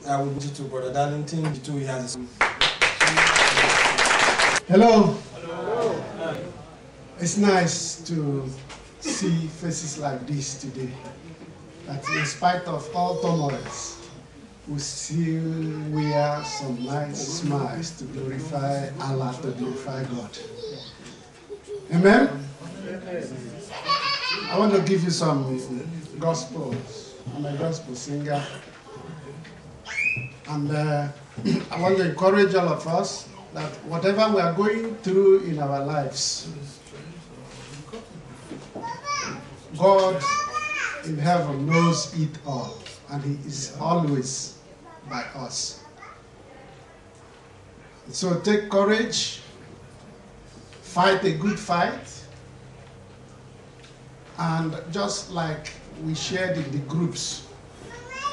I will go to Brother Darlington. He has his... Hello. Hello. It's nice to see faces like this today. That in spite of all turmoils, we still wear some nice smiles to glorify Allah, to glorify God. Amen? I want to give you some gospels. I'm a gospel singer. And I want to encourage all of us that whatever we are going through in our lives, God in heaven knows it all, and He is always by us. So take courage, fight a good fight, and just like we shared in the groups,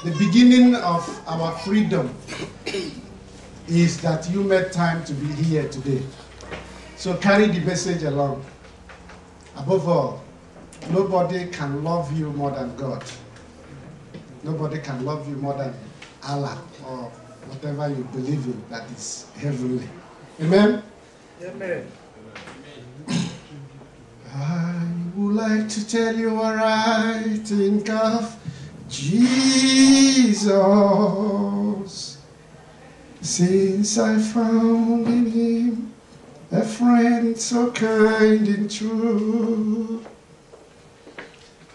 the beginning of our freedom is that you made time to be here today. So carry the message along. Above all, nobody can love you more than God. Nobody can love you more than Allah or whatever you believe in that is heavenly. Amen? Amen. I would like to tell you what I think of Jesus, since I found in Him a friend so kind and true.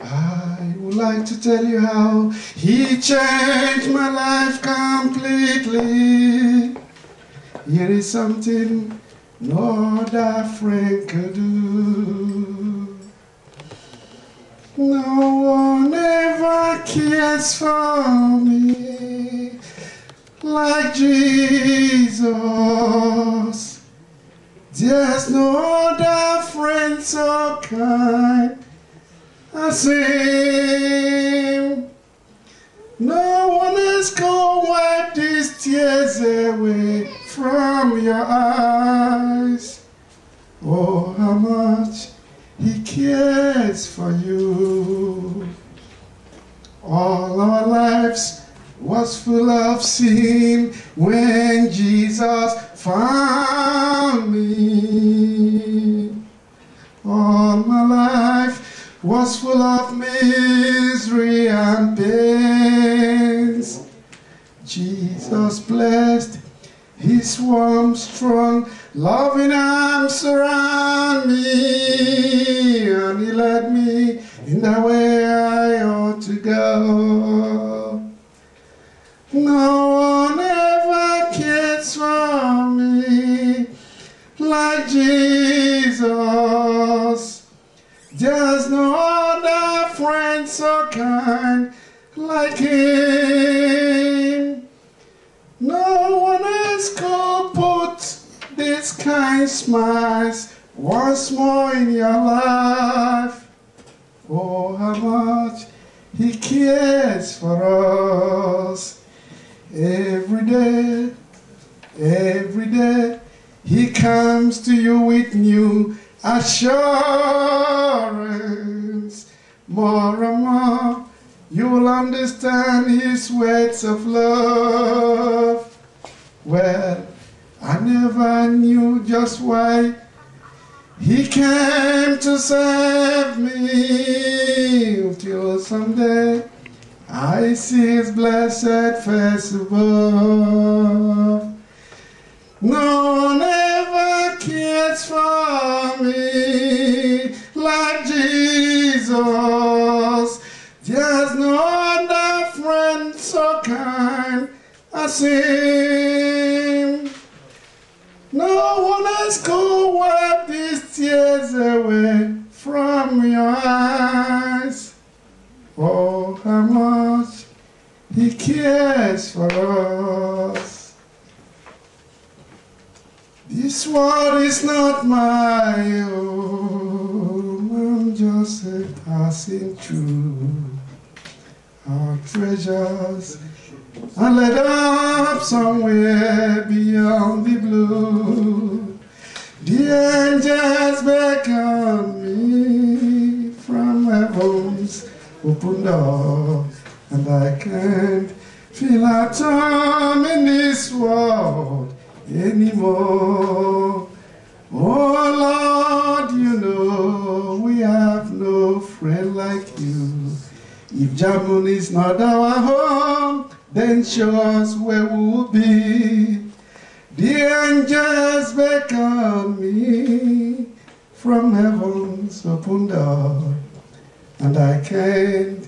I would like to tell you how He changed my life completely. Here is something no other friend could do. No one ever cares for me like Jesus. There's no other friend so kind as Him. No one else can wipe these tears away from your eyes. Oh, how much He cares for you. All our lives was full of sin when Jesus found me. All my life was full of misery and pains. Jesus blessed His warm, strong, loving arms around me, and He led me in the way I ought to go. No one ever cares for me like Jesus. There's no other friend so kind like Him. No one else could put these kind smiles once more in your life. Oh, how much He cares for us. Every day, He comes to you with new assurance. More and more, you will understand His words of love. Well, I never knew just why He came to save me, until someday I see His blessed face above. No one ever cares for me like Jesus. There's no other friend so kind as Him. No one else could wipe these tears away from your eyes. Oh, how much He cares for us. This world is not my own. I'm just a passing through. Our treasures are laid up somewhere beyond the blue. The angels beckon me from heaven's open door, and I can't feel at home in this world anymore. Oh Lord, you know we have no friend like you. If Germany is not our home, then show us where we'll be. The angels beckon me from heaven's open door, and I can't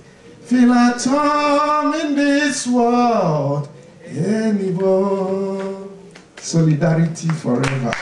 feel at home in this world anymore. Solidarity forever.